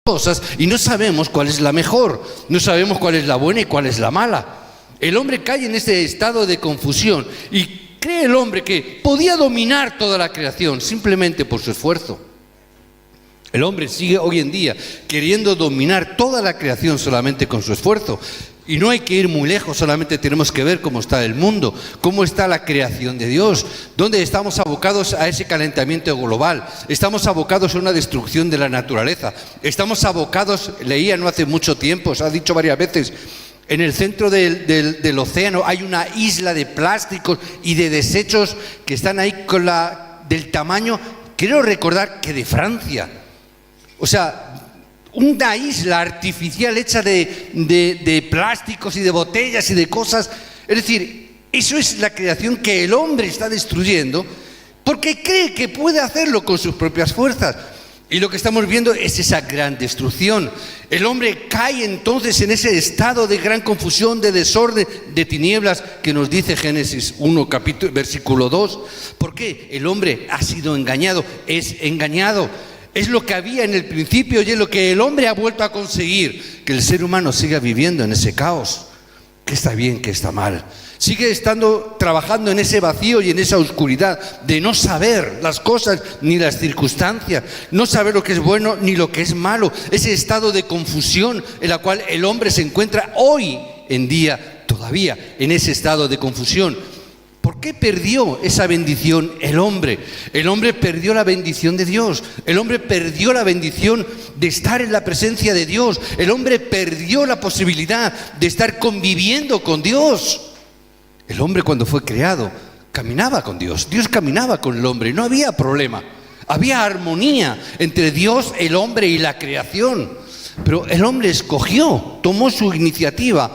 cosas y no sabemos cuál es la mejor, no sabemos cuál es la buena y cuál es la mala. El hombre cae en este estado de confusión y cree el hombre que podía dominar toda la creación simplemente por su esfuerzo. El hombre sigue hoy en día queriendo dominar toda la creación solamente con su esfuerzo. Y no hay que ir muy lejos, solamente tenemos que ver cómo está el mundo, cómo está la creación de Dios, dónde estamos abocados a ese calentamiento global, estamos abocados a una destrucción de la naturaleza, estamos abocados, leía no hace mucho tiempo, se ha dicho varias veces, en el centro del océano hay una isla de plásticos y de desechos que están ahí del tamaño, quiero recordar que de Francia, o sea, una isla artificial hecha de plásticos y de botellas y de cosas. Es decir, eso es la creación que el hombre está destruyendo porque cree que puede hacerlo con sus propias fuerzas. Y lo que estamos viendo es esa gran destrucción. El hombre cae entonces en ese estado de gran confusión, de desorden, de tinieblas que nos dice Génesis 1, versículo 2. ¿Por qué? El hombre ha sido engañado, es engañado. Es lo que había en el principio y es lo que el hombre ha vuelto a conseguir, que el ser humano siga viviendo en ese caos, que está bien, que está mal. Sigue trabajando en ese vacío y en esa oscuridad de no saber las cosas ni las circunstancias, no saber lo que es bueno ni lo que es malo, ese estado de confusión en la cual el hombre se encuentra hoy en día todavía en ese estado de confusión. ¿Por qué perdió esa bendición el hombre? El hombre perdió la bendición de Dios. El hombre perdió la bendición de estar en la presencia de Dios. El hombre perdió la posibilidad de estar conviviendo con Dios. El hombre cuando fue creado caminaba con Dios. Dios caminaba con el hombre. No había problema. Había armonía entre Dios, el hombre y la creación. Pero el hombre escogió, tomó su iniciativa.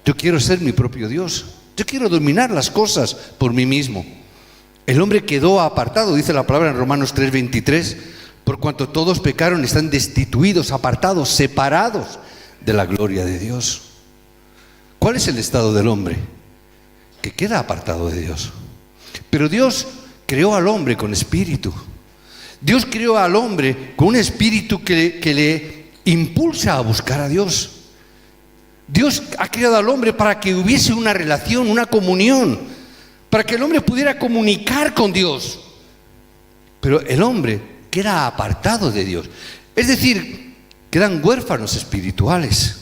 Yo quiero ser mi propio Dios. Yo quiero dominar las cosas por mí mismo. El hombre quedó apartado, dice la palabra en Romanos 3:23, por cuanto todos pecaron, están destituidos, apartados, separados de la gloria de Dios. ¿Cuál es el estado del hombre? Que queda apartado de Dios. Pero Dios creó al hombre con espíritu. Dios creó al hombre con un espíritu que le impulsa a buscar a Dios. Dios ha creado al hombre para que hubiese una relación, una comunión, para que el hombre pudiera comunicar con Dios. Pero el hombre queda apartado de Dios. Es decir, quedan huérfanos espirituales.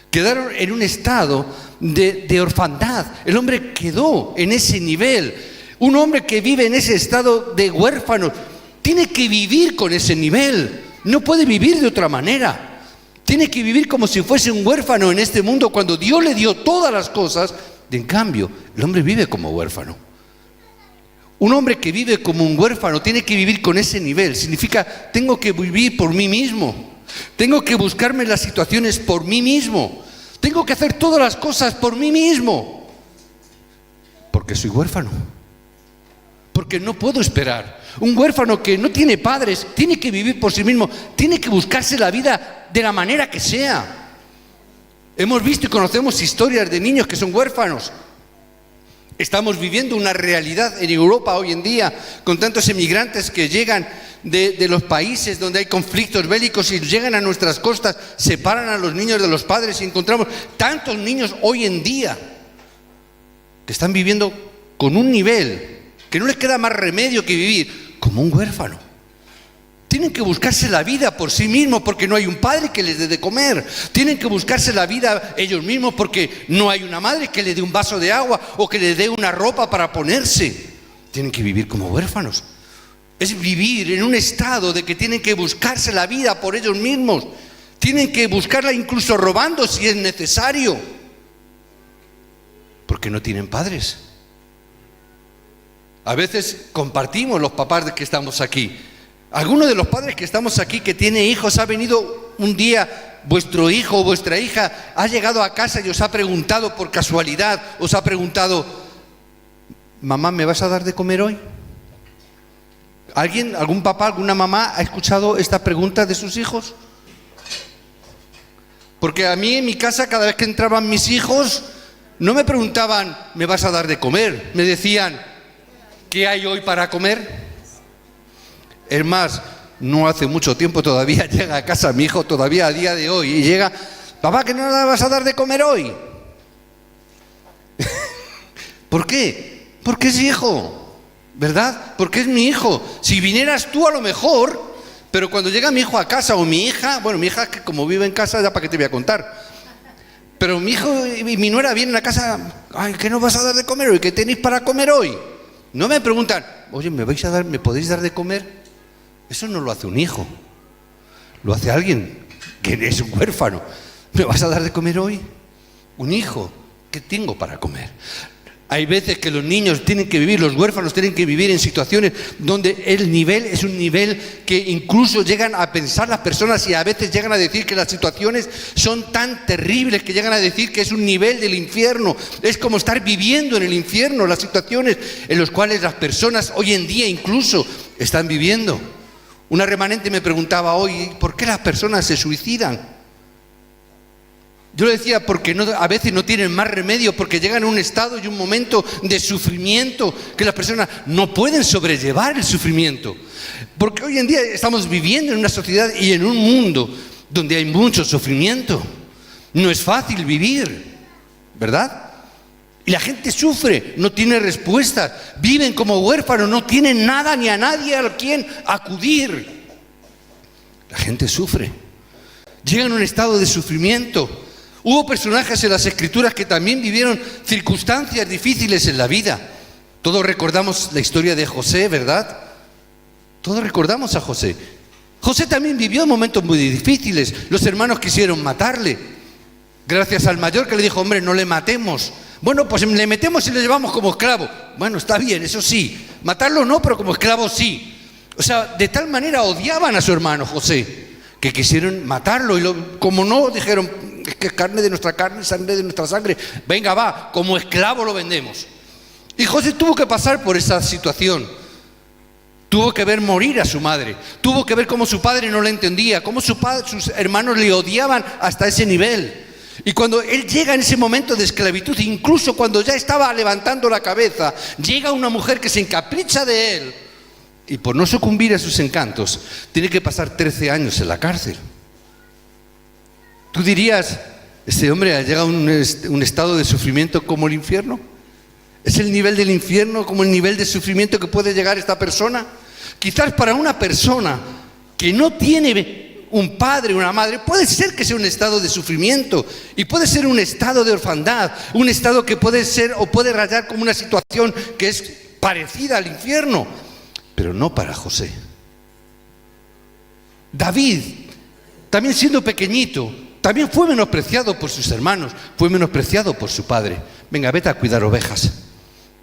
Quedaron en un estado de orfandad. El hombre quedó en ese nivel. Un hombre que vive en ese estado de huérfano tiene que vivir con ese nivel. No puede vivir de otra manera. Tiene que vivir como si fuese un huérfano en este mundo cuando Dios le dio todas las cosas. En cambio, el hombre vive como huérfano. Un hombre que vive como un huérfano tiene que vivir con ese nivel. Significa, tengo que vivir por mí mismo. Tengo que buscarme las situaciones por mí mismo. Tengo que hacer todas las cosas por mí mismo. Porque soy huérfano. Porque no puedo esperar. Un huérfano que no tiene padres tiene que vivir por sí mismo, tiene que buscarse la vida de la manera que sea. Hemos visto y conocemos historias de niños que son huérfanos. Estamos viviendo una realidad en Europa hoy en día con tantos emigrantes que llegan de los países donde hay conflictos bélicos y llegan a nuestras costas, separan a los niños de los padres y encontramos tantos niños hoy en día que están viviendo con un nivel que no les queda más remedio que vivir como un huérfano. Tienen que buscarse la vida por sí mismos porque no hay un padre que les dé de comer. Tienen que buscarse la vida ellos mismos porque no hay una madre que le dé un vaso de agua o que le dé una ropa para ponerse. Tienen que vivir como huérfanos. Es vivir en un estado de que tienen que buscarse la vida por ellos mismos. Tienen que buscarla incluso robando si es necesario. Porque no tienen padres. A veces compartimos los papás de que estamos aquí. Alguno de los padres que estamos aquí que tiene hijos ha venido un día, vuestro hijo o vuestra hija ha llegado a casa y os ha preguntado por casualidad, os ha preguntado, mamá, ¿me vas a dar de comer hoy? ¿Alguien, algún papá, alguna mamá ha escuchado esta pregunta de sus hijos? Porque a mí en mi casa cada vez que entraban mis hijos no me preguntaban, ¿me vas a dar de comer? Me decían, ¿qué hay hoy para comer? Es más, no hace mucho tiempo todavía llega a casa mi hijo, todavía a día de hoy, y llega, papá, ¿que no le vas a dar de comer hoy? ¿Por qué? Porque es hijo, ¿verdad? Porque es mi hijo. Si vinieras tú a lo mejor, pero cuando llega mi hijo a casa o mi hija, bueno, mi hija que como vive en casa, ya para qué te voy a contar. Pero mi hijo y mi nuera vienen a casa, ay, ¿qué nos vas a dar de comer hoy? ¿Qué tenéis para comer hoy? No me preguntan, oye, ¿me podéis dar de comer? Eso no lo hace un hijo, lo hace alguien que es un huérfano. ¿Me vas a dar de comer hoy? Un hijo, ¿qué tengo para comer? Hay veces que los niños tienen que vivir, los huérfanos tienen que vivir en situaciones donde el nivel es un nivel que incluso llegan a pensar las personas y a veces llegan a decir que las situaciones son tan terribles que llegan a decir que es un nivel del infierno. Es como estar viviendo en el infierno, las situaciones en las cuales las personas hoy en día incluso están viviendo. Una remanente me preguntaba hoy, ¿por qué las personas se suicidan? Yo le decía, porque a veces no tienen más remedio, porque llegan a un estado y un momento de sufrimiento que las personas no pueden sobrellevar el sufrimiento. Porque hoy en día estamos viviendo en una sociedad y en un mundo donde hay mucho sufrimiento. No es fácil vivir, ¿verdad? Y la gente sufre, no tiene respuestas, viven como huérfanos, no tienen nada ni a nadie a quien acudir. La gente sufre, llegan a un estado de sufrimiento. Hubo personajes en las Escrituras que también vivieron circunstancias difíciles en la vida. Todos recordamos la historia de José, ¿verdad? Todos recordamos a José. José también vivió momentos muy difíciles. Los hermanos quisieron matarle. Gracias al mayor que le dijo, hombre, no le matemos. Bueno, pues le metemos y le llevamos como esclavo. Bueno, está bien, eso sí. Matarlo no, pero como esclavo sí. O sea, de tal manera odiaban a su hermano José, que quisieron matarlo. Y como no, dijeron, es que es carne de nuestra carne, sangre de nuestra sangre. Venga, va, como esclavo lo vendemos. Y José tuvo que pasar por esa situación. Tuvo que ver morir a su madre. Tuvo que ver cómo su padre no le entendía, cómo sus hermanos le odiaban hasta ese nivel. Y cuando él llega en ese momento de esclavitud, incluso cuando ya estaba levantando la cabeza, llega una mujer que se encapricha de él. Y por no sucumbir a sus encantos, tiene que pasar 13 años en la cárcel. ¿Tú dirías, este hombre ha llegado a un estado de sufrimiento como el infierno? ¿Es el nivel del infierno como el nivel de sufrimiento que puede llegar esta persona? Quizás para una persona que no tiene un padre, una madre, puede ser que sea un estado de sufrimiento y puede ser un estado de orfandad, un estado que puede ser o puede rayar como una situación que es parecida al infierno, pero no para José. David, también siendo pequeñito, también fue menospreciado por sus hermanos, fue menospreciado por su padre. Venga, vete a cuidar ovejas.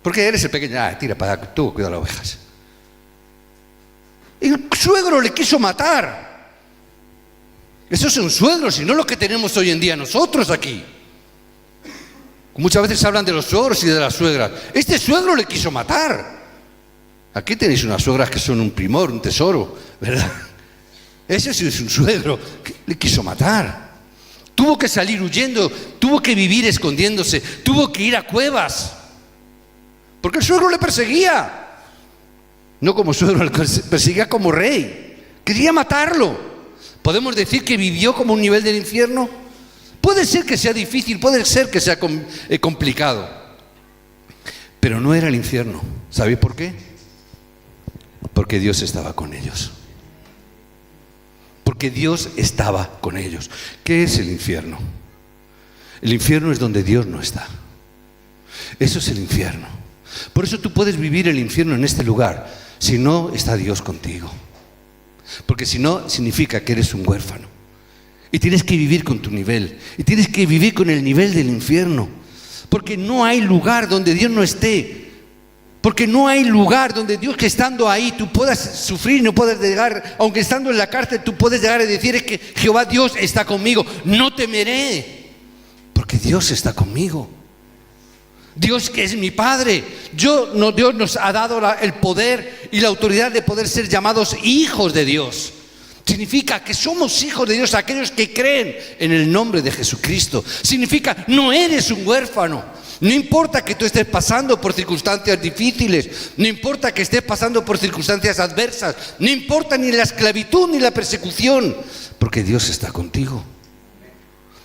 Porque eres el pequeño, tira para allá, tú cuida las ovejas. El suegro le quiso matar. Eso es un suegro, si no lo que tenemos hoy en día nosotros aquí. Muchas veces hablan de los suegros y de las suegras. Este suegro le quiso matar. Aquí tenéis unas suegras que son un primor, un tesoro, ¿verdad? Ese sí es un suegro que le quiso matar. Tuvo que salir huyendo, tuvo que vivir escondiéndose, tuvo que ir a cuevas. Porque el suegro le perseguía. No como suegro, le perseguía como rey. Quería matarlo. ¿Podemos decir que vivió como un nivel del infierno? Puede ser que sea difícil, puede ser que sea complicado. Pero no era el infierno. ¿Sabéis por qué? Porque Dios estaba con ellos. Porque Dios estaba con ellos. ¿Qué es el infierno? El infierno es donde Dios no está. Eso es el infierno. Por eso tú puedes vivir el infierno en este lugar si no está Dios contigo. Porque si no, significa que eres un huérfano. Y tienes que vivir con tu nivel. Y tienes que vivir con el nivel del infierno. Porque no hay lugar donde Dios no esté. Porque no hay lugar donde Dios, que estando ahí tú puedas sufrir, no puedas llegar, aunque estando en la cárcel tú puedes llegar a decir, es que Jehová Dios está conmigo, no temeré, porque Dios está conmigo. Dios, que es mi Padre, Dios nos ha dado el poder y la autoridad de poder ser llamados hijos de Dios. Significa que somos hijos de Dios, aquellos que creen en el nombre de Jesucristo. Significa, no eres un huérfano. No importa que tú estés pasando por circunstancias difíciles, no importa que estés pasando por circunstancias adversas, no importa ni la esclavitud ni la persecución, porque Dios está contigo.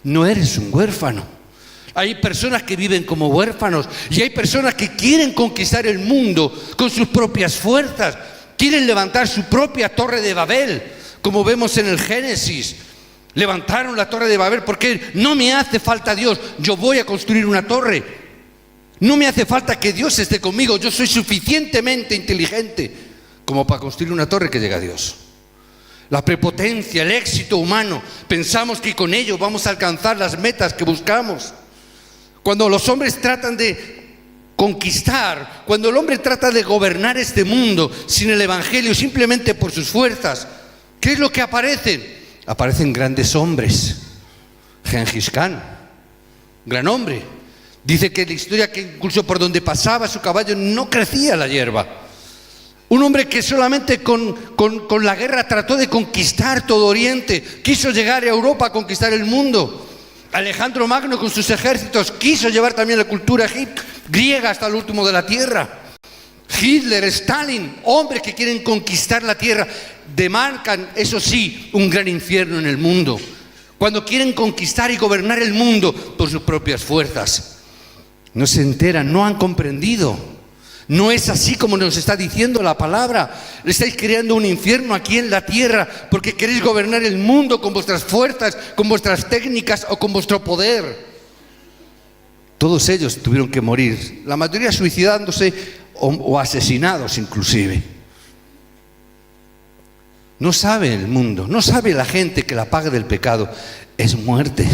No eres un huérfano. Hay personas que viven como huérfanos y hay personas que quieren conquistar el mundo con sus propias fuerzas, quieren levantar su propia torre de Babel, como vemos en el Génesis. Levantaron la torre de Babel porque no me hace falta Dios, yo voy a construir una torre. No me hace falta que Dios esté conmigo, yo soy suficientemente inteligente como para construir una torre que llegue a Dios. La prepotencia, el éxito humano, pensamos que con ello vamos a alcanzar las metas que buscamos. Cuando los hombres tratan de conquistar, cuando el hombre trata de gobernar este mundo sin el Evangelio, simplemente por sus fuerzas, ¿qué es lo que aparecen? Aparecen grandes hombres. Gengis Khan, gran hombre. Dice que la historia que incluso por donde pasaba su caballo no crecía la hierba. Un hombre que solamente con la guerra trató de conquistar todo Oriente, quiso llegar a Europa a conquistar el mundo. Alejandro Magno con sus ejércitos quiso llevar también la cultura griega hasta el último de la tierra. Hitler, Stalin, hombres que quieren conquistar la tierra, demarcan, eso sí, un gran infierno en el mundo. Cuando quieren conquistar y gobernar el mundo por sus propias fuerzas. No se enteran, no han comprendido. No es así como nos está diciendo la palabra. Le estáis creando un infierno aquí en la tierra porque queréis gobernar el mundo con vuestras fuerzas, con vuestras técnicas o con vuestro poder. Todos ellos tuvieron que morir, la mayoría suicidándose o asesinados inclusive. No sabe el mundo, no sabe la gente que la paga del pecado es muerte.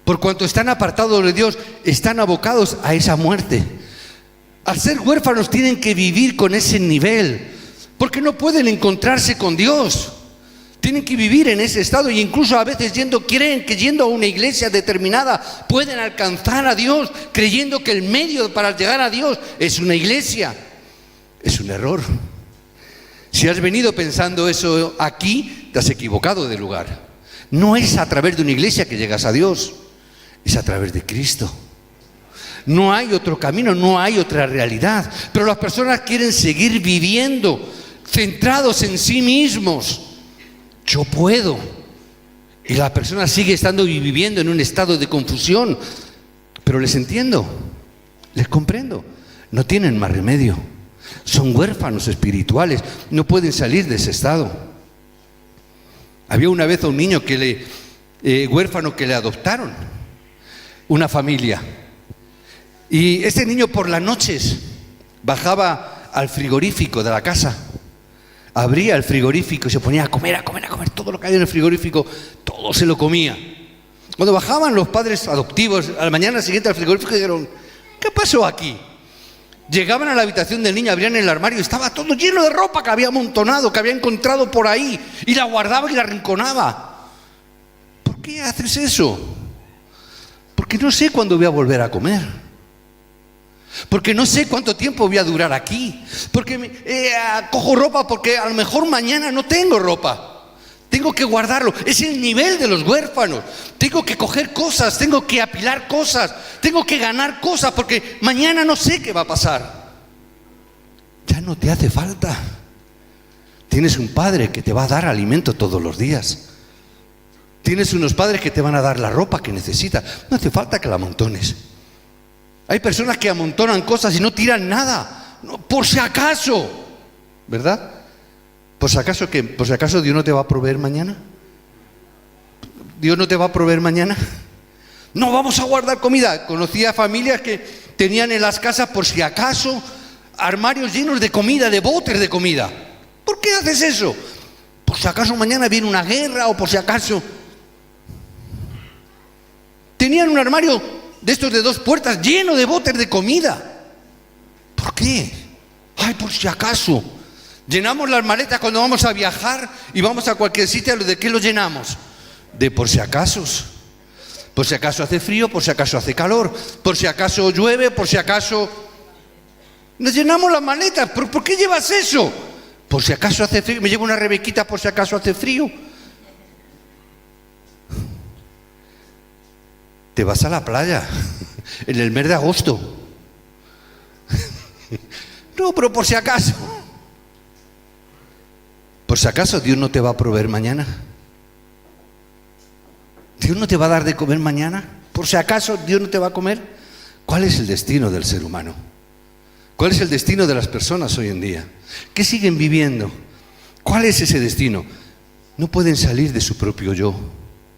Por cuanto están apartados de Dios, están abocados a esa muerte. Al ser huérfanos tienen que vivir con ese nivel, porque no pueden encontrarse con Dios. Tienen que vivir en ese estado e incluso a veces creen que yendo a una iglesia determinada pueden alcanzar a Dios, creyendo que el medio para llegar a Dios es una iglesia. Es un error. Si has venido pensando eso aquí, te has equivocado de lugar. No es a través de una iglesia que llegas a Dios, es a través de Cristo. No hay otro camino, no hay otra realidad. Pero las personas quieren seguir viviendo centrados en sí mismos. Yo puedo. Y la persona sigue estando y viviendo en un estado de confusión. Pero les entiendo, les comprendo. No tienen más remedio. Son huérfanos espirituales, no pueden salir de ese estado. Había una vez a un niño huérfano que le adoptaron, una familia. Y ese niño por las noches bajaba al frigorífico de la casa, abría el frigorífico y se ponía a comer todo lo que había en el frigorífico, todo se lo comía. Cuando bajaban los padres adoptivos a la mañana siguiente al frigorífico, dijeron: ¿qué pasó aquí? Llegaban a la habitación del niño, abrían el armario y estaba todo lleno de ropa que había amontonado, que había encontrado por ahí, y la guardaba y la arrinconaba. ¿Por qué haces eso? Porque no sé cuándo voy a volver a comer. Porque no sé cuánto tiempo voy a durar aquí. Porque cojo ropa porque a lo mejor mañana no tengo ropa. Tengo que guardarlo. Es el nivel de los huérfanos. Tengo que coger cosas, tengo que apilar cosas, tengo que ganar cosas porque mañana no sé qué va a pasar. Ya no te hace falta. Tienes un padre que te va a dar alimento todos los días. Tienes unos padres que te van a dar la ropa que necesitas. No hace falta que la amontones. Hay personas que amontonan cosas y no tiran nada. No, por si acaso, ¿verdad? ¿Por si acaso qué? ¿Por si acaso Dios no te va a proveer mañana? ¿Dios no te va a proveer mañana? No, vamos a guardar comida. Conocía familias que tenían en las casas, por si acaso, armarios llenos de comida, de botes de comida. ¿Por qué haces eso? Por si acaso mañana viene una guerra o por si acaso. Tenían un armario de estos de 2 puertas lleno de botes de comida. ¿Por qué? Ay, por si acaso. Llenamos las maletas cuando vamos a viajar y vamos a cualquier sitio. ¿De qué lo llenamos? De por si acaso. Por si acaso hace frío, por si acaso hace calor, por si acaso llueve, por si acaso. Nos llenamos las maletas. ¿Por qué llevas eso? Por si acaso hace frío. Me llevo una rebequita por si acaso hace frío. Te vas a la playa en el mes de agosto. No, pero por si acaso. Por si acaso Dios no te va a proveer mañana. Dios no te va a dar de comer mañana. Por si acaso Dios no te va a comer. ¿Cuál es el destino del ser humano? ¿Cuál es el destino de las personas hoy en día? ¿Qué siguen viviendo? ¿Cuál es ese destino? No pueden salir de su propio yo.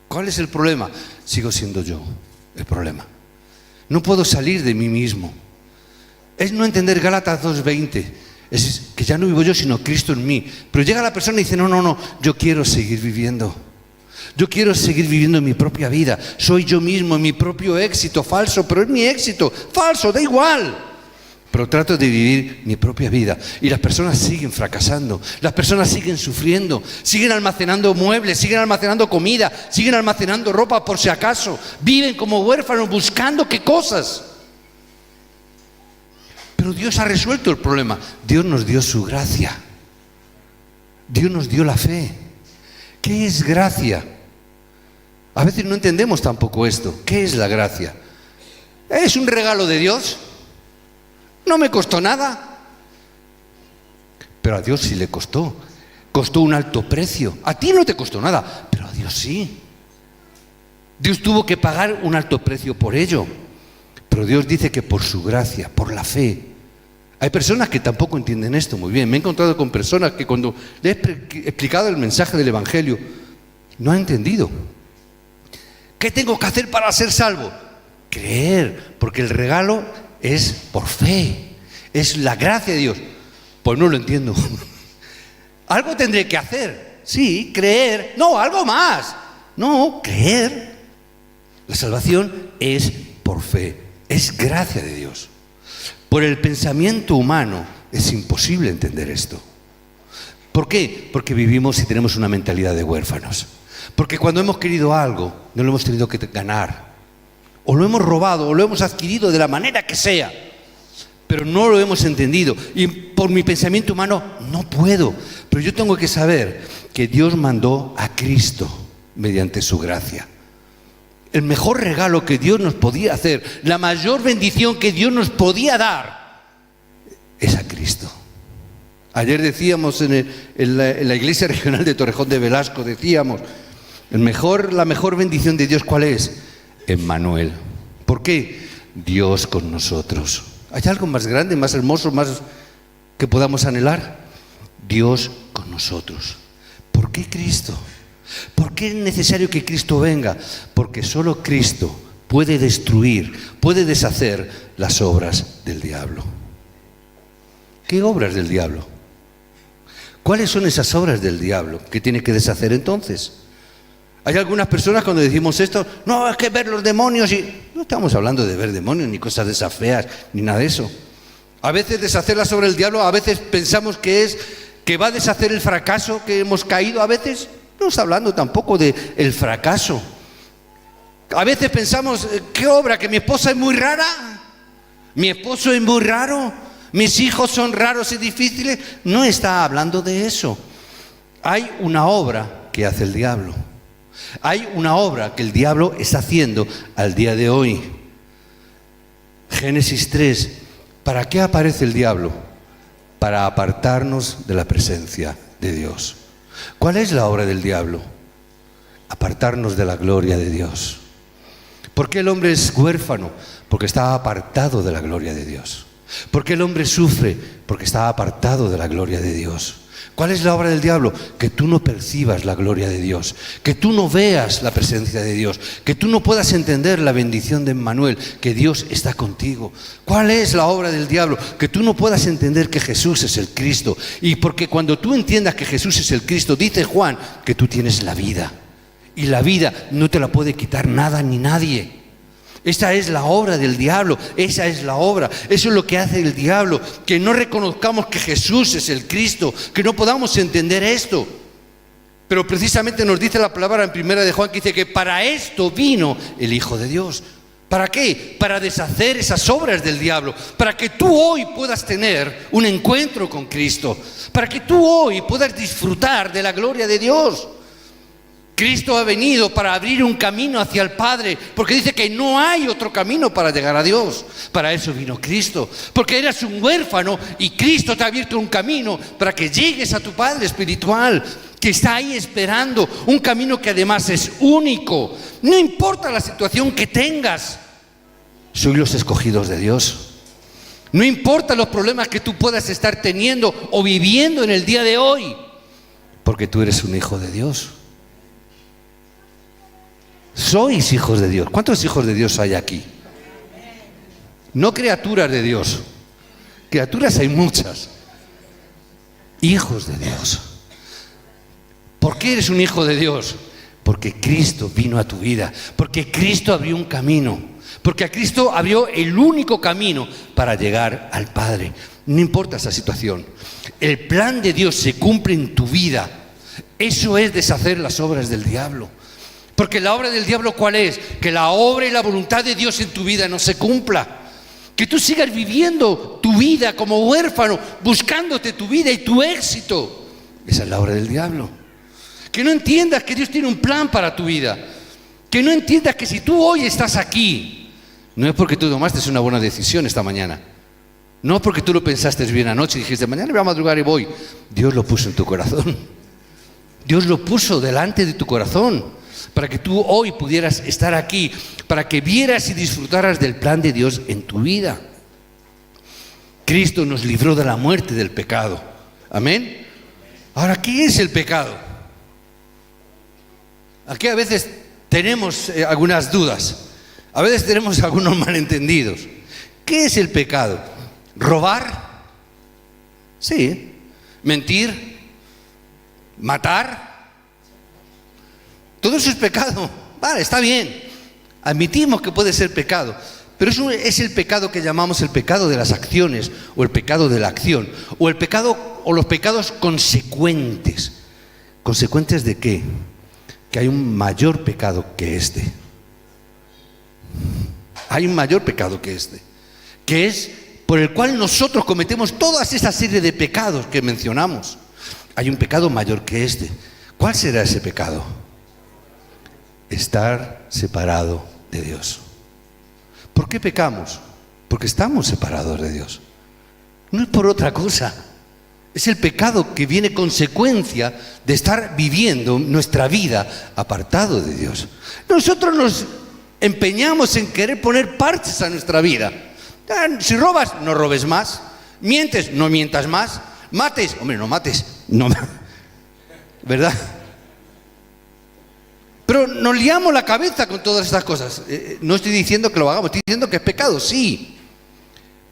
¿Cuál es el problema? Sigo siendo yo el problema. No puedo salir de mí mismo. Es no entender Gálatas 2:20. Es que ya no vivo yo, sino Cristo en mí. Pero llega la persona y dice, no, yo quiero seguir viviendo. Yo quiero seguir viviendo mi propia vida. Soy yo mismo, mi propio éxito, falso, pero es mi éxito, falso, da igual. Pero trato de vivir mi propia vida. Y las personas siguen fracasando. Las personas siguen sufriendo. Siguen almacenando muebles, siguen almacenando comida, siguen almacenando ropa por si acaso. Viven como huérfanos buscando qué cosas. Pero Dios ha resuelto el problema. Dios nos dio su gracia. Dios nos dio la fe. ¿Qué es gracia? A veces no entendemos tampoco esto. ¿Qué es la gracia? ¿Es un regalo de Dios? No me costó nada. Pero a Dios sí le costó. Costó un alto precio. A ti no te costó nada, pero a Dios sí. Dios tuvo que pagar un alto precio por ello. Pero Dios dice que por su gracia, por la fe. Hay personas que tampoco entienden esto muy bien. Me he encontrado con personas que cuando le he explicado el mensaje del Evangelio, no han entendido. ¿Qué tengo que hacer para ser salvo? Creer, porque el regalo es por fe, es la gracia de Dios. Pues no lo entiendo. Algo tendré que hacer. Sí, creer. No, algo más. No, creer. La salvación es por fe, es gracia de Dios. Por el pensamiento humano es imposible entender esto. ¿Por qué? Porque vivimos y tenemos una mentalidad de huérfanos. Porque cuando hemos querido algo, no lo hemos tenido que ganar. O lo hemos robado, o lo hemos adquirido de la manera que sea. Pero no lo hemos entendido. Y por mi pensamiento humano no puedo. Pero yo tengo que saber que Dios mandó a Cristo mediante su gracia. El mejor regalo que Dios nos podía hacer, la mayor bendición que Dios nos podía dar, es a Cristo. Ayer decíamos en la iglesia regional de Torrejón de Velasco, decíamos, la mejor bendición de Dios, ¿cuál es? Emmanuel. ¿Por qué? Dios con nosotros. ¿Hay algo más grande, más hermoso, más que podamos anhelar? Dios con nosotros. ¿Por qué Cristo? ¿Por qué es necesario que Cristo venga? Porque solo Cristo puede destruir, puede deshacer las obras del diablo. ¿Qué obras del diablo? ¿Cuáles son esas obras del diablo que tiene que deshacer entonces? Hay algunas personas cuando decimos esto, no, es que ver los demonios y... No estamos hablando de ver demonios, ni cosas de esas feas, ni nada de eso. A veces deshacer las obras del diablo, a veces pensamos que va a deshacer el fracaso que hemos caído, a veces... No está hablando tampoco del fracaso. A veces pensamos, ¿qué obra? ¿Que mi esposa es muy rara? ¿Mi esposo es muy raro? ¿Mis hijos son raros y difíciles? No está hablando de eso. Hay una obra que hace el diablo. Hay una obra que el diablo está haciendo al día de hoy. Génesis 3. ¿Para qué aparece el diablo? Para apartarnos de la presencia de Dios. ¿Cuál es la obra del diablo? Apartarnos de la gloria de Dios. ¿Por qué el hombre es huérfano? Porque está apartado de la gloria de Dios. ¿Por qué el hombre sufre? Porque está apartado de la gloria de Dios. ¿Cuál es la obra del diablo? Que tú no percibas la gloria de Dios, que tú no veas la presencia de Dios, que tú no puedas entender la bendición de Emmanuel, que Dios está contigo. ¿Cuál es la obra del diablo? Que tú no puedas entender que Jesús es el Cristo. Y porque cuando tú entiendas que Jesús es el Cristo, dice Juan, que tú tienes la vida. Y la vida no te la puede quitar nada ni nadie. Esa es la obra del diablo, esa es la obra, eso es lo que hace el diablo, que no reconozcamos que Jesús es el Cristo, que no podamos entender esto. Pero precisamente nos dice la palabra en primera de Juan que dice que para esto vino el Hijo de Dios. ¿Para qué? Para deshacer esas obras del diablo, para que tú hoy puedas tener un encuentro con Cristo, para que tú hoy puedas disfrutar de la gloria de Dios. Cristo ha venido para abrir un camino hacia el Padre, porque dice que no hay otro camino para llegar a Dios. Para eso vino Cristo, porque eras un huérfano y Cristo te ha abierto un camino para que llegues a tu Padre espiritual, que está ahí esperando, un camino que además es único. No importa la situación que tengas, soy los escogidos de Dios. No importa los problemas que tú puedas estar teniendo o viviendo en el día de hoy, porque tú eres un hijo de Dios. Sois hijos de Dios. ¿Cuántos hijos de Dios hay aquí? No criaturas de Dios. Criaturas hay muchas. Hijos de Dios. ¿Por qué eres un hijo de Dios? Porque Cristo vino a tu vida, porque Cristo abrió un camino, porque a Cristo abrió el único camino para llegar al Padre. No importa esa situación, el plan de Dios se cumple en tu vida. Eso es deshacer las obras del diablo. Porque la obra del diablo, ¿cuál es? Que la obra y la voluntad de Dios en tu vida no se cumpla. Que tú sigas viviendo tu vida como huérfano, buscándote tu vida y tu éxito. Esa es la obra del diablo. Que no entiendas que Dios tiene un plan para tu vida. Que no entiendas que si tú hoy estás aquí, no es porque tú tomaste una buena decisión esta mañana. No porque tú lo pensaste bien anoche y dijiste, mañana voy a madrugar y voy. Dios lo puso en tu corazón. Dios lo puso delante de tu corazón para que tú hoy pudieras estar aquí, para que vieras y disfrutaras del plan de Dios en tu vida. Cristo nos libró de la muerte del pecado. Amén. Ahora, ¿qué es el pecado? Aquí a veces tenemos algunas dudas, a veces tenemos algunos malentendidos. ¿Qué es el pecado? ¿Robar? Sí. ¿Mentir? ¿Matar? Todo eso es pecado. Vale, está bien. Admitimos que puede ser pecado, pero eso es el pecado que llamamos el pecado de las acciones, o el pecado de la acción, o el pecado, o los pecados consecuentes. ¿Consecuentes de qué? Que hay un mayor pecado que este. Hay un mayor pecado que este, que es por el cual nosotros cometemos toda esa serie de pecados que mencionamos. Hay un pecado mayor que este. ¿Cuál será ese pecado? Estar separado de Dios. ¿Por qué pecamos? Porque estamos separados de Dios. No es por otra cosa. Es el pecado que viene consecuencia de estar viviendo nuestra vida apartado de Dios. Nosotros nos empeñamos en querer poner parches a nuestra vida. Si robas, no robes más. Mientes, no mientas más. Mates, hombre, no mates. No, ¿verdad? Pero nos liamos la cabeza con todas estas cosas. No estoy diciendo que lo hagamos, estoy diciendo que es pecado, sí.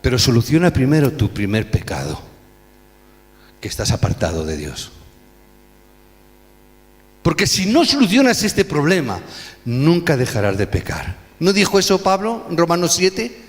Pero soluciona primero tu primer pecado, que estás apartado de Dios. Porque si no solucionas este problema, nunca dejarás de pecar. ¿No dijo eso Pablo en Romanos 7?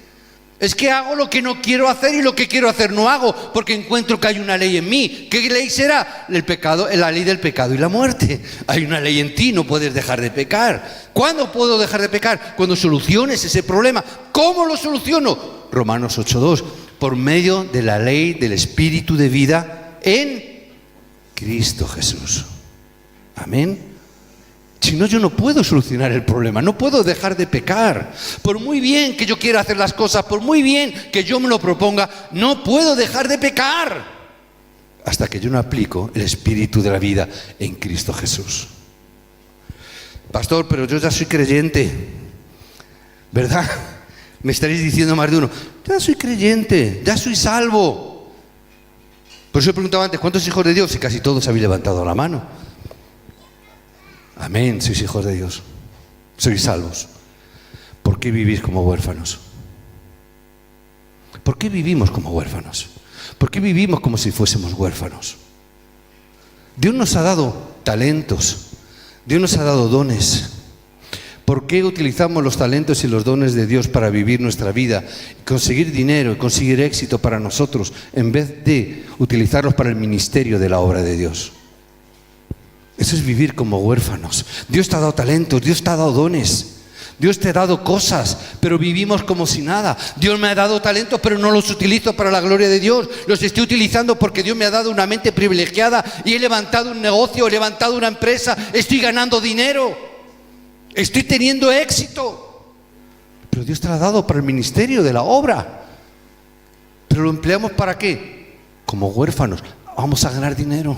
Es que hago lo que no quiero hacer y lo que quiero hacer no hago, porque encuentro que hay una ley en mí. ¿Qué ley será? El pecado, la ley del pecado y la muerte. Hay una ley en ti, no puedes dejar de pecar. ¿Cuándo puedo dejar de pecar? Cuando soluciones ese problema. ¿Cómo lo soluciono? Romanos 8:2. Por medio de la ley del Espíritu de vida en Cristo Jesús. Amén. Si no, yo no puedo solucionar el problema, no puedo dejar de pecar. Por muy bien que yo quiera hacer las cosas, por muy bien que yo me lo proponga, no puedo dejar de pecar hasta que yo no aplico el Espíritu de la vida en Cristo Jesús. Pastor, pero yo ya soy creyente, ¿verdad? Me estaréis diciendo más de uno, ya soy creyente, ya soy salvo. Por eso he preguntado antes, ¿cuántos hijos de Dios? Y casi todos habéis levantado la mano. Amén, sois hijos de Dios, sois salvos. ¿Por qué vivís como huérfanos? ¿Por qué vivimos como huérfanos? ¿Por qué vivimos como si fuésemos huérfanos? Dios nos ha dado talentos, Dios nos ha dado dones. ¿Por qué utilizamos los talentos y los dones de Dios para vivir nuestra vida, conseguir dinero y conseguir éxito para nosotros, en vez de utilizarlos para el ministerio de la obra de Dios? Eso es vivir como huérfanos. Dios te ha dado talentos, Dios te ha dado dones. Dios te ha dado cosas, pero vivimos como si nada. Dios me ha dado talentos, pero no los utilizo para la gloria de Dios. Los estoy utilizando porque Dios me ha dado una mente privilegiada y he levantado un negocio, he levantado una empresa, estoy ganando dinero, estoy teniendo éxito. Pero Dios te lo ha dado para el ministerio de la obra. Pero lo empleamos ¿para qué? Como huérfanos. Vamos a ganar dinero.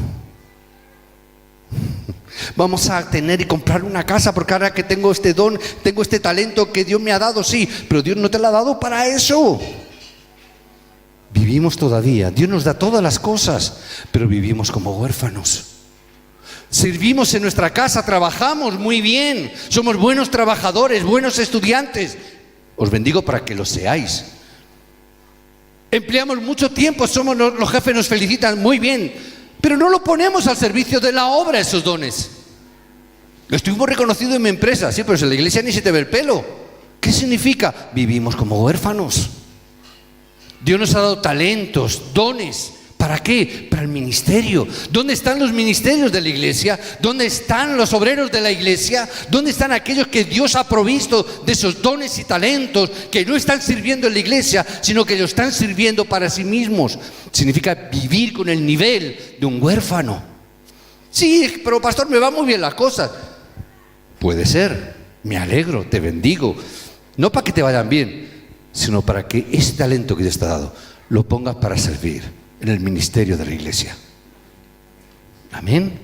Vamos a tener y comprar una casa porque ahora que tengo este don, tengo este talento que Dios me ha dado, sí, pero Dios no te lo ha dado para eso. Vivimos todavía, Dios nos da todas las cosas, pero vivimos como huérfanos. Servimos en nuestra casa, trabajamos muy bien, somos buenos trabajadores, buenos estudiantes. Os bendigo para que lo seáis. Empleamos mucho tiempo, los jefes nos felicitan muy bien, pero no lo ponemos al servicio de la obra, esos dones. Estuvimos reconocidos en mi empresa, sí, pero en la iglesia ni se te ve el pelo. ¿Qué significa? Vivimos como huérfanos. Dios nos ha dado talentos, dones. ¿Para qué? Para el ministerio. ¿Dónde están los ministerios de la iglesia? ¿Dónde están los obreros de la iglesia? ¿Dónde están aquellos que Dios ha provisto de esos dones y talentos que no están sirviendo en la iglesia, sino que lo están sirviendo para sí mismos? Significa vivir con el nivel de un huérfano. Sí, pero pastor, me van muy bien las cosas. Puede ser, me alegro, te bendigo. No para que te vayan bien, sino para que ese talento que Dios te ha dado lo pongas para servir en el ministerio de la iglesia. Amén.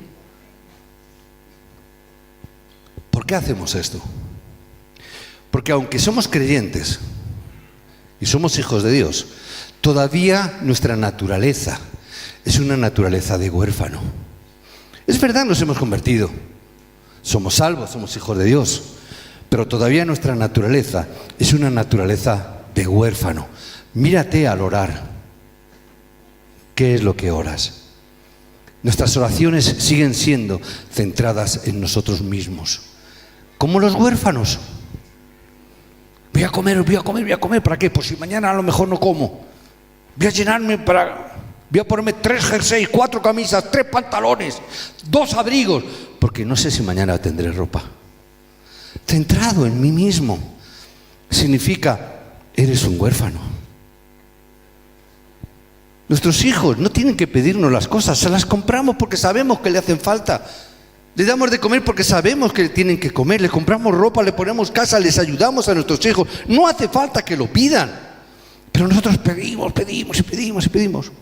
¿Por qué hacemos esto? Porque aunque somos creyentes y somos hijos de Dios, todavía nuestra naturaleza es una naturaleza de huérfano. Es verdad, nos hemos convertido, somos salvos, somos hijos de Dios, pero todavía nuestra naturaleza es una naturaleza de huérfano. Mírate al orar. ¿Qué es lo que oras? Nuestras oraciones siguen siendo centradas en nosotros mismos, como los huérfanos. Voy a comer, ¿para qué? Pues si mañana a lo mejor no como. Voy a llenarme voy a ponerme 3 jerseys, 4 camisas, 3 pantalones, 2 abrigos, porque no sé si mañana tendré ropa. Centrado en mí mismo significa, eres un huérfano. Nuestros hijos no tienen que pedirnos las cosas, se las compramos porque sabemos que le hacen falta. Les damos de comer porque sabemos que tienen que comer, les compramos ropa, les ponemos casa, les ayudamos a nuestros hijos. No hace falta que lo pidan. Pero nosotros pedimos.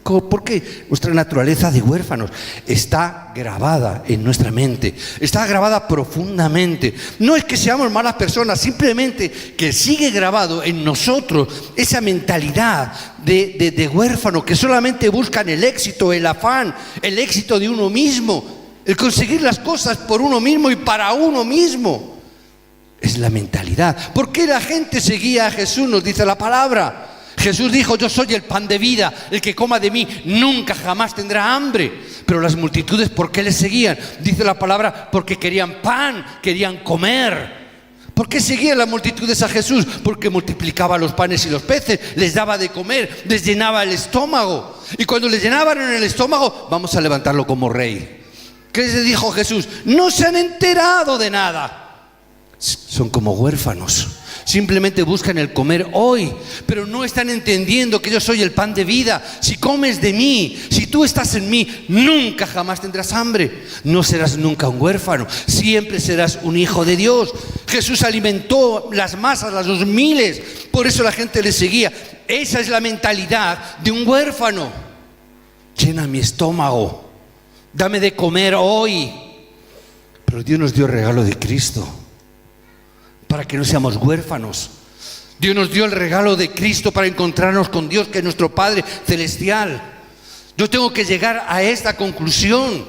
¿Por qué? Nuestra naturaleza de huérfanos está grabada en nuestra mente, está grabada profundamente. No es que seamos malas personas, simplemente que sigue grabado en nosotros esa mentalidad de huérfano, que solamente buscan el éxito, el afán, el éxito de uno mismo, el conseguir las cosas por uno mismo y para uno mismo. Es la mentalidad. ¿Por qué la gente seguía a Jesús? Nos dice la palabra. Jesús dijo, yo soy el pan de vida, el que coma de mí nunca jamás tendrá hambre. Pero las multitudes, ¿por qué le seguían? Dice la palabra, porque querían pan, querían comer. ¿Por qué seguían las multitudes a Jesús? Porque multiplicaba los panes y los peces, les daba de comer, les llenaba el estómago. Y cuando les llenaban en el estómago, vamos a levantarlo como rey. ¿Qué les dijo Jesús? No se han enterado de nada. Son como huérfanos. Simplemente buscan el comer hoy, pero no están entendiendo que yo soy el pan de vida. Si comes de mí, si tú estás en mí, nunca jamás tendrás hambre. No serás nunca un huérfano, siempre serás un hijo de Dios. Jesús alimentó las masas, los miles, por eso la gente le seguía. Esa es la mentalidad de un huérfano. Llena mi estómago, dame de comer hoy. Pero Dios nos dio el regalo de Cristo para que no seamos huérfanos. Dios nos dio el regalo de Cristo para encontrarnos con Dios, que es nuestro Padre celestial. Yo tengo que llegar a esta conclusión.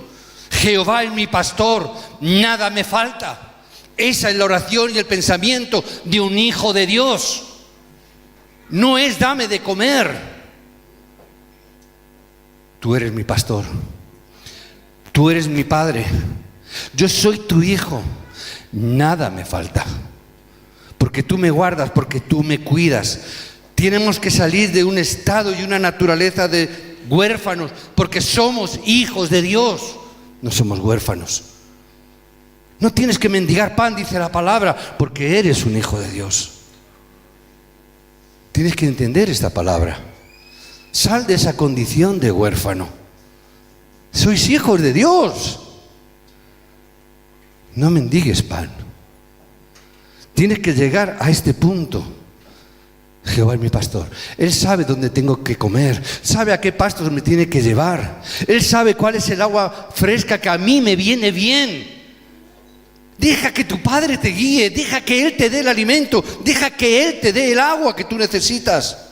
Jehová es mi pastor, nada me falta. Esa es la oración y el pensamiento de un hijo de Dios. No es dame de comer. Tú eres mi pastor. Tú eres mi padre. Yo soy tu hijo. Nada me falta. Porque tú me guardas, porque tú me cuidas. Tenemos que salir de un estado y una naturaleza de huérfanos, porque somos hijos de Dios. No somos huérfanos. No tienes que mendigar pan, dice la palabra, porque eres un hijo de Dios. Tienes que entender esta palabra. Sal de esa condición de huérfano. Sois hijos de Dios. No mendigues pan. Tienes que llegar a este punto. Jehová es mi pastor. Él sabe dónde tengo que comer, sabe a qué pastos me tiene que llevar. Él sabe cuál es el agua fresca que a mí me viene bien. Deja que tu Padre te guíe, deja que Él te dé el alimento, deja que Él te dé el agua que tú necesitas.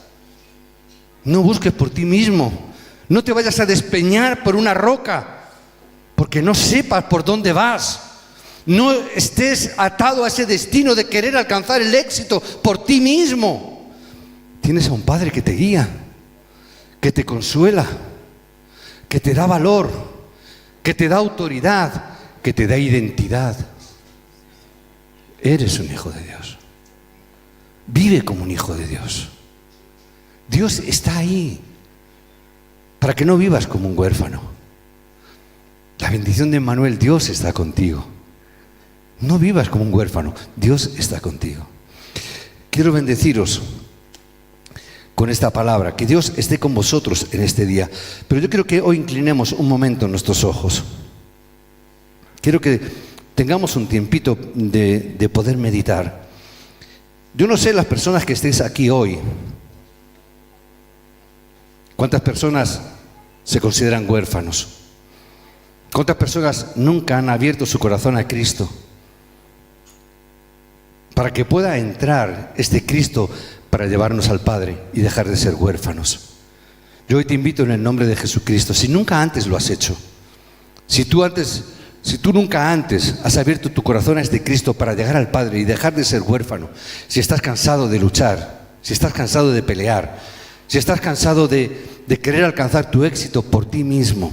No busques por ti mismo, no te vayas a despeñar por una roca, porque no sepas por dónde vas. No estés atado a ese destino de querer alcanzar el éxito por ti mismo. Tienes a un Padre que te guía, que te consuela, que te da valor, que te da autoridad, que te da identidad. Eres un hijo de Dios. Vive como un hijo de Dios. Dios está ahí para que no vivas como un huérfano. La bendición de Emmanuel, Dios está contigo. No vivas como un huérfano, Dios está contigo. Quiero bendeciros con esta palabra, que Dios esté con vosotros en este día. Pero yo quiero que hoy inclinemos un momento nuestros ojos. Quiero que tengamos un tiempito de poder meditar. Yo no sé las personas que estéis aquí hoy, ¿cuántas personas se consideran huérfanos? ¿Cuántas personas nunca han abierto su corazón a Cristo? Para que pueda entrar este Cristo para llevarnos al Padre y dejar de ser huérfanos. Yo hoy te invito en el nombre de Jesucristo, si nunca antes lo has hecho, si tú nunca antes has abierto tu corazón a este Cristo para llegar al Padre y dejar de ser huérfano, si estás cansado de luchar, si estás cansado de pelear, si estás cansado de querer alcanzar tu éxito por ti mismo,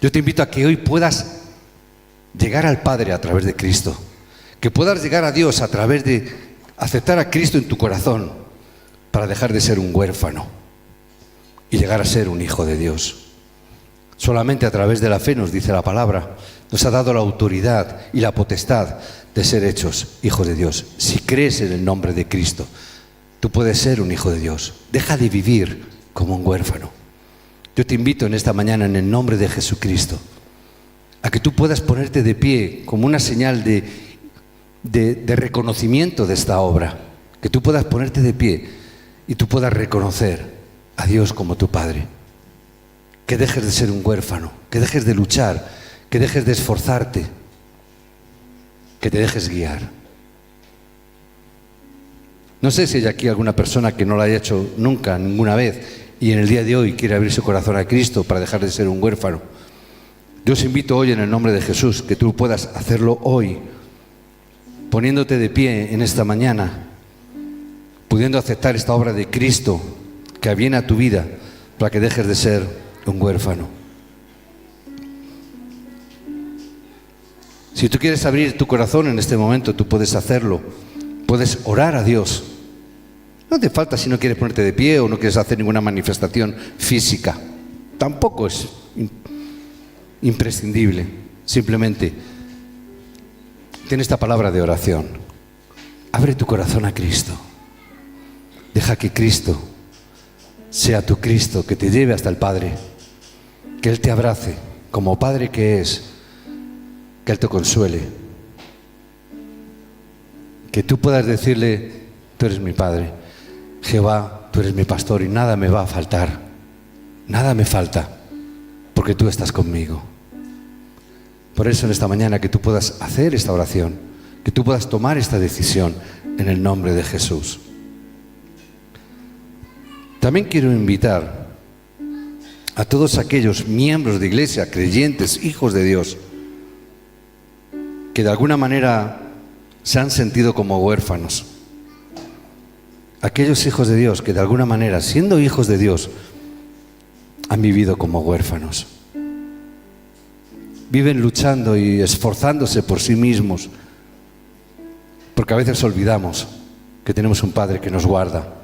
yo te invito a que hoy puedas llegar al Padre a través de Cristo, que puedas llegar a Dios a través de aceptar a Cristo en tu corazón para dejar de ser un huérfano y llegar a ser un hijo de Dios. Solamente a través de la fe, nos dice la palabra, nos ha dado la autoridad y la potestad de ser hechos hijos de Dios. Si crees en el nombre de Cristo, tú puedes ser un hijo de Dios. Deja de vivir como un huérfano. Yo te invito en esta mañana en el nombre de Jesucristo a que tú puedas ponerte de pie como una señal de reconocimiento de esta obra, que tú puedas ponerte de pie y tú puedas reconocer a Dios como tu Padre, que dejes de ser un huérfano, que dejes de luchar, que dejes de esforzarte, que te dejes guiar. No sé si hay aquí alguna persona que no lo haya hecho nunca, ninguna vez, y en el día de hoy quiere abrir su corazón a Cristo para dejar de ser un huérfano. Yo os invito hoy en el nombre de Jesús que tú puedas hacerlo hoy, poniéndote de pie en esta mañana, pudiendo aceptar esta obra de Cristo que viene a tu vida para que dejes de ser un huérfano. Si tú quieres abrir tu corazón en este momento, tú puedes hacerlo, puedes orar a Dios. No te falta si no quieres ponerte de pie o no quieres hacer ninguna manifestación física, tampoco es imprescindible. Simplemente ten esta palabra de oración. Abre tu corazón a Cristo. Deja que Cristo sea tu Cristo, que te lleve hasta el Padre, que Él te abrace como Padre que es, que Él te consuele, que tú puedas decirle: tú eres mi Padre, Jehová, tú eres mi pastor y nada me va a faltar, nada me falta, porque tú estás conmigo. Por eso en esta mañana que tú puedas hacer esta oración, que tú puedas tomar esta decisión en el nombre de Jesús. También quiero invitar a todos aquellos miembros de iglesia, creyentes, hijos de Dios, que de alguna manera se han sentido como huérfanos. Aquellos hijos de Dios que de alguna manera, siendo hijos de Dios, han vivido como huérfanos. Viven luchando y esforzándose por sí mismos, porque a veces olvidamos que tenemos un Padre que nos guarda,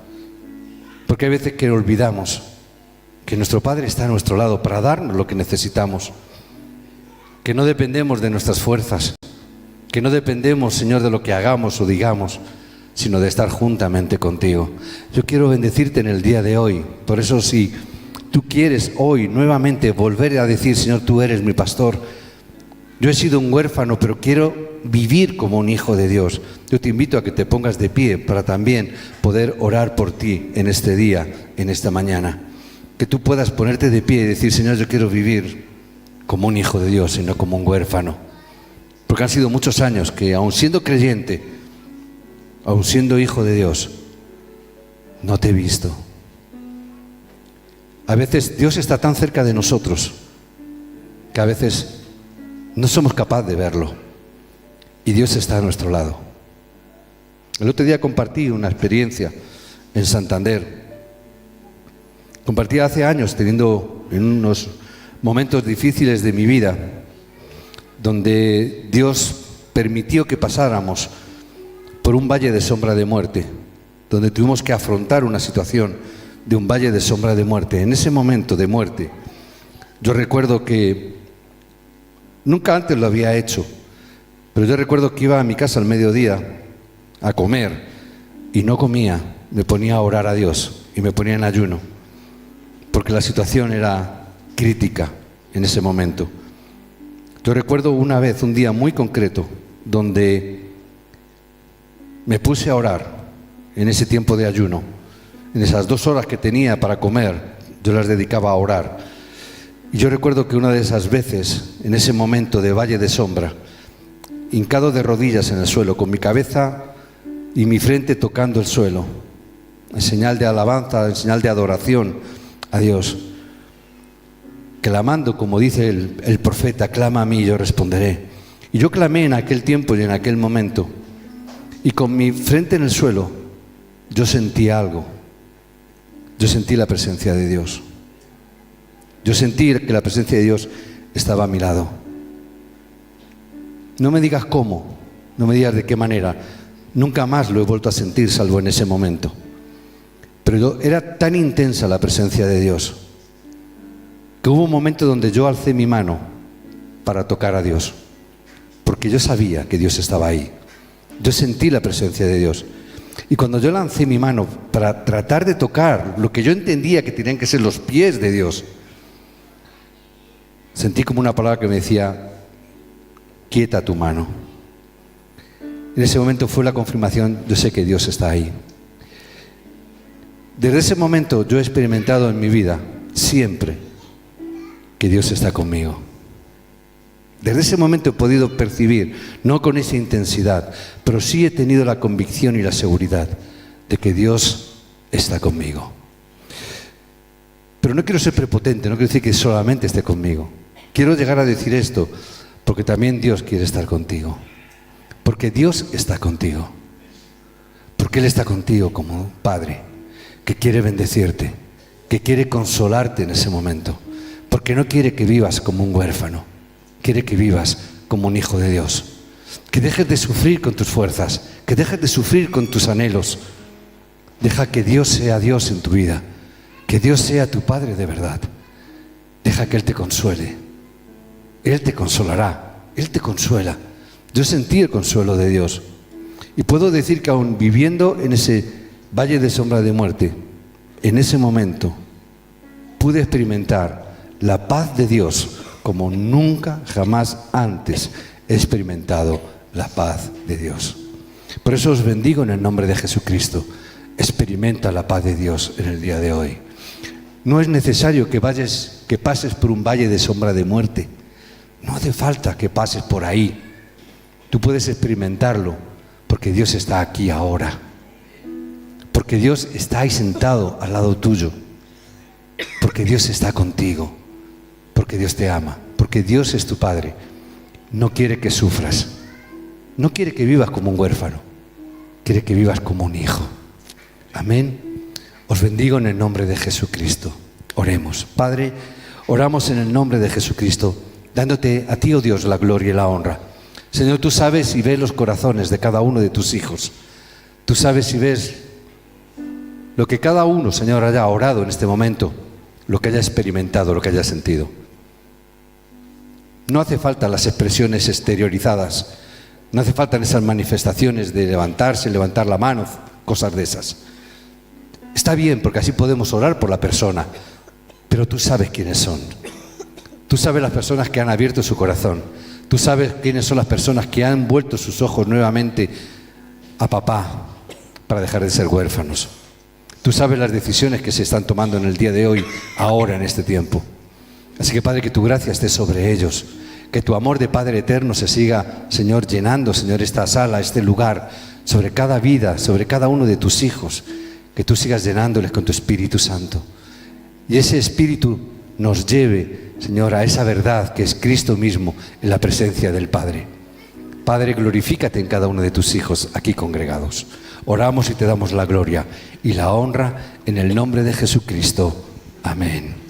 porque hay veces que olvidamos que nuestro Padre está a nuestro lado para darnos lo que necesitamos, que no dependemos de nuestras fuerzas, que no dependemos, Señor, de lo que hagamos o digamos, sino de estar juntamente contigo. Yo quiero bendecirte en el día de hoy. Por eso, si tú quieres hoy nuevamente volver a decir, Señor, tú eres mi pastor, yo he sido un huérfano, pero quiero vivir como un hijo de Dios, yo te invito a que te pongas de pie para también poder orar por ti en este día, en esta mañana. Que tú puedas ponerte de pie y decir, Señor, yo quiero vivir como un hijo de Dios y no como un huérfano. Porque han sido muchos años que, aun siendo creyente, aun siendo hijo de Dios, no te he visto. A veces Dios está tan cerca de nosotros que a veces no somos capaces de verlo. Y Dios está a nuestro lado. El otro día compartí una experiencia en Santander. Compartí hace años, teniendo en unos momentos difíciles de mi vida, donde Dios permitió que pasáramos por un valle de sombra de muerte, donde tuvimos que afrontar una situación de un valle de sombra de muerte. En ese momento de muerte, yo recuerdo que nunca antes lo había hecho, pero yo recuerdo que iba a mi casa al mediodía a comer y no comía, me ponía a orar a Dios y me ponía en ayuno, porque la situación era crítica en ese momento. Yo recuerdo una vez, un día muy concreto, donde me puse a orar en ese tiempo de ayuno. En esas 2 horas que tenía para comer, yo las dedicaba a orar. Y yo recuerdo que una de esas veces, en ese momento de valle de sombra, hincado de rodillas en el suelo, con mi cabeza y mi frente tocando el suelo, en señal de alabanza, en señal de adoración a Dios, clamando, como dice el profeta, clama a mí y yo responderé. Y yo clamé en aquel tiempo y en aquel momento, y con mi frente en el suelo, yo sentí algo. Yo sentí la presencia de Dios. Yo sentí que la presencia de Dios estaba a mi lado. No me digas cómo, no me digas de qué manera. Nunca más lo he vuelto a sentir, salvo en ese momento. Pero era tan intensa la presencia de Dios, que hubo un momento donde yo alcé mi mano para tocar a Dios, porque yo sabía que Dios estaba ahí. Yo sentí la presencia de Dios. Y cuando yo lancé mi mano para tratar de tocar lo que yo entendía que tenían que ser los pies de Dios, sentí como una palabra que me decía, quieta tu mano. En ese momento fue la confirmación, yo sé que Dios está ahí. Desde ese momento yo he experimentado en mi vida siempre que Dios está conmigo. Desde ese momento he podido percibir, no con esa intensidad, pero sí he tenido la convicción y la seguridad de que Dios está conmigo. Pero no quiero ser prepotente, no quiero decir que solamente esté conmigo. Quiero llegar a decir esto porque también Dios quiere estar contigo. Porque Dios está contigo. Porque Él está contigo como un Padre que quiere bendecirte, que quiere consolarte en ese momento. Porque no quiere que vivas como un huérfano. Quiere que vivas como un hijo de Dios. Que dejes de sufrir con tus fuerzas, que dejes de sufrir con tus anhelos. Deja que Dios sea Dios en tu vida, que Dios sea tu Padre de verdad. Deja que Él te consuele. Él te consolará, Él te consuela. Yo sentí el consuelo de Dios. Y puedo decir que aún viviendo en ese valle de sombra de muerte, en ese momento pude experimentar la paz de Dios como nunca jamás antes he experimentado la paz de Dios. Por eso os bendigo en el nombre de Jesucristo. Experimenta la paz de Dios en el día de hoy. No es necesario que pases por un valle de sombra de muerte. No hace falta que pases por ahí. Tú puedes experimentarlo porque Dios está aquí ahora. Porque Dios está ahí sentado al lado tuyo. Porque Dios está contigo. Porque Dios te ama. Porque Dios es tu Padre. No quiere que sufras. No quiere que vivas como un huérfano. Quiere que vivas como un hijo. Amén. Os bendigo en el nombre de Jesucristo. Oremos. Padre, oramos en el nombre de Jesucristo, dándote a ti, oh Dios, la gloria y la honra. Señor, tú sabes y ves los corazones de cada uno de tus hijos. Tú sabes y ves lo que cada uno, Señor, haya orado en este momento, lo que haya experimentado, lo que haya sentido. No hace falta las expresiones exteriorizadas, no hace falta esas manifestaciones de levantarse, levantar la mano, cosas de esas. Está bien, porque así podemos orar por la persona, pero tú sabes quiénes son. Tú sabes las personas que han abierto su corazón. Tú sabes quiénes son las personas que han vuelto sus ojos nuevamente a papá para dejar de ser huérfanos. Tú sabes las decisiones que se están tomando en el día de hoy, ahora, en este tiempo. Así que, Padre, que tu gracia esté sobre ellos, que tu amor de Padre eterno se siga, Señor, llenando, Señor, esta sala, este lugar, sobre cada vida, sobre cada uno de tus hijos, que tú sigas llenándoles con tu Espíritu Santo. Y ese Espíritu nos lleve, Señor, a esa verdad que es Cristo mismo en la presencia del Padre. Padre, glorifícate en cada uno de tus hijos aquí congregados. Oramos y te damos la gloria y la honra en el nombre de Jesucristo. Amén.